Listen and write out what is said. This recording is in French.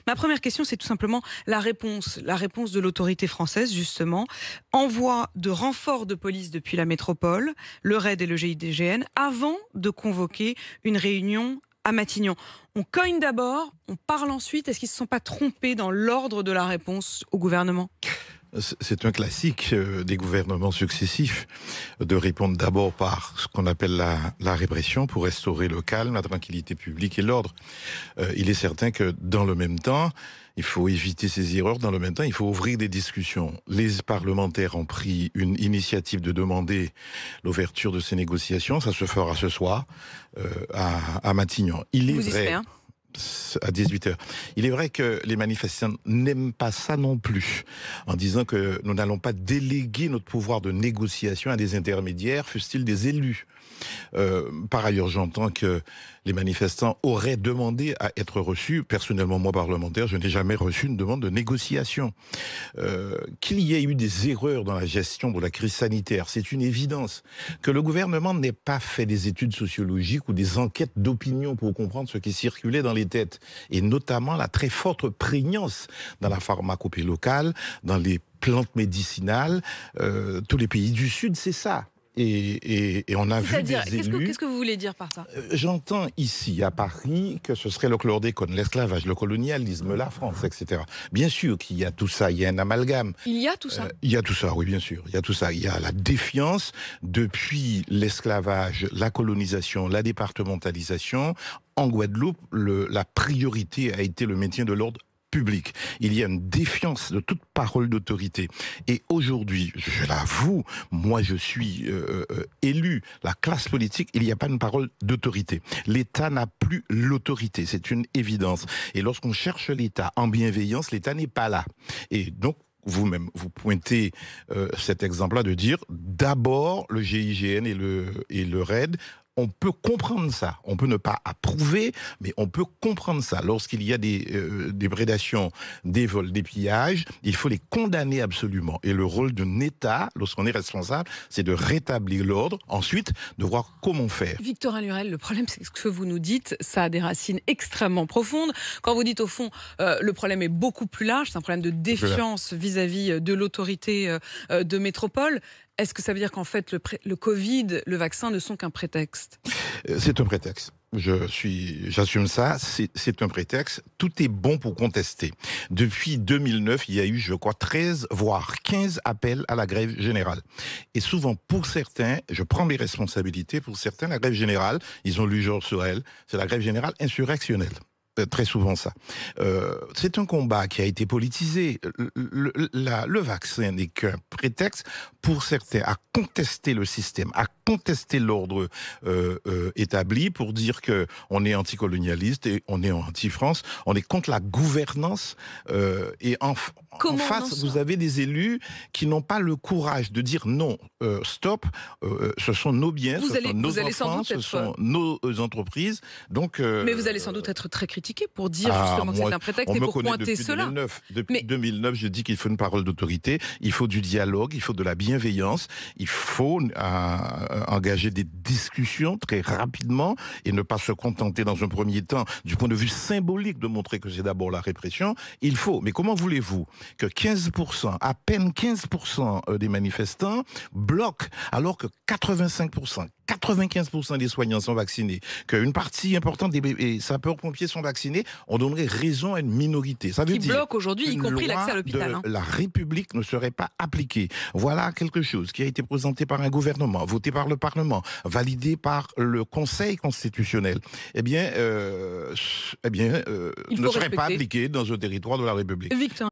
Ma première question, c'est tout simplement la réponse de l'autorité française, justement. Envoi de renforts de police depuis la métropole, le RAID et le GIGN, avant de convoquer une réunion à Matignon. On cogne d'abord, on parle ensuite. Est-ce qu'ils ne se sont pas trompés dans l'ordre de la réponse au gouvernement ? C'est un classique des gouvernements successifs de répondre d'abord par ce qu'on appelle la répression pour restaurer le calme, la tranquillité publique et l'ordre. Il est certain que dans le même temps, il faut éviter ces erreurs. Dans le même temps, il faut ouvrir des discussions. Les parlementaires ont pris une initiative de demander l'ouverture de ces négociations. Ça se fera ce soir à Matignon. Il est vrai. À 18h. Il est vrai que les manifestants n'aiment pas ça non plus, en disant que nous n'allons pas déléguer notre pouvoir de négociation à des intermédiaires, fussent-ils des élus. Par ailleurs, j'entends que les manifestants auraient demandé à être reçus. Personnellement, moi, parlementaire, je n'ai jamais reçu une demande de négociation. Qu'il y ait eu des erreurs dans la gestion de la crise sanitaire, c'est une évidence. Que le gouvernement n'ait pas fait des études sociologiques ou des enquêtes d'opinion pour comprendre ce qui circulait dans les têtes, et notamment la très forte prégnance dans la pharmacopée locale, dans les plantes médicinales, tous les pays du Sud, c'est ça. Et on a vu des élus... Qu'est-ce que vous voulez dire par ça ? J'entends ici, à Paris, que ce serait le chlordécone, l'esclavage, le colonialisme, la France, etc. Bien sûr qu'il y a tout ça, il y a un amalgame. Il y a tout ça Il y a tout ça, oui, bien sûr. Il y a tout ça. Il y a la défiance depuis l'esclavage, la colonisation, la départementalisation. En Guadeloupe, la priorité a été le maintien de l'ordre public. Il y a une défiance de toute parole d'autorité. Et aujourd'hui, je l'avoue, moi je suis élu, la classe politique, il n'y a pas une parole d'autorité. L'État n'a plus l'autorité, c'est une évidence. Et lorsqu'on cherche l'État en bienveillance, l'État n'est pas là. Et donc, vous-même, vous pointez cet exemple-là de dire d'abord le GIGN et le RAID. On peut comprendre ça. On peut ne pas approuver, mais on peut comprendre ça. Lorsqu'il y a des prédations, des vols, des pillages, il faut les condamner absolument. Et le rôle d'un État, lorsqu'on est responsable, c'est de rétablir l'ordre. Ensuite, de voir comment faire. Victorin Lurel, le problème, c'est que ce que vous nous dites, ça a des racines extrêmement profondes. Quand vous dites, au fond, le problème est beaucoup plus large, c'est un problème de défiance vis-à-vis de l'autorité de métropole. Est-ce que ça veut dire qu'en fait, le Covid, le vaccin ne sont qu'un prétexte ? C'est un prétexte. J'assume ça, c'est un prétexte. Tout est bon pour contester. Depuis 2009, il y a eu, je crois, 13, voire 15 appels à la grève générale. Et souvent, pour certains, je prends mes responsabilités, pour certains, la grève générale, ils ont lu Georges Sorel, c'est la grève générale insurrectionnelle. Très souvent ça. C'est un combat qui a été politisé. Le vaccin n'est qu'un prétexte pour certains à contester le système, à contester l'ordre établi, pour dire que on est anticolonialiste et on est anti-France, on est contre la gouvernance. Et en face, vous avez des élus qui n'ont pas le courage de dire non, stop, ce sont nos biens, ce sont nos enfants, ce sont nos entreprises. Donc, mais vous allez sans doute être très critiqué pour dire justement que c'est un prétexte et pour pointer cela. Depuis 2009, je dis qu'il faut une parole d'autorité, il faut du dialogue, il faut de la bienveillance, il faut engager des discussions très rapidement et ne pas se contenter dans un premier temps, du point de vue symbolique, de montrer que c'est d'abord la répression. Il faut. Mais comment voulez-vous que 15%, à peine 15% des manifestants bloquent, alors que 85%, 95% des soignants sont vaccinés, qu'une partie importante des sapeurs-pompiers sont vaccinés, on donnerait raison à une minorité. Ça veut dire bloque aujourd'hui, y compris l'accès à l'hôpital. La République ne serait pas appliquée. Voilà quelque chose qui a été présenté par un gouvernement, voté par le Parlement, validé par le Conseil constitutionnel. Ne serait pas appliqué dans un territoire de la République. Victor.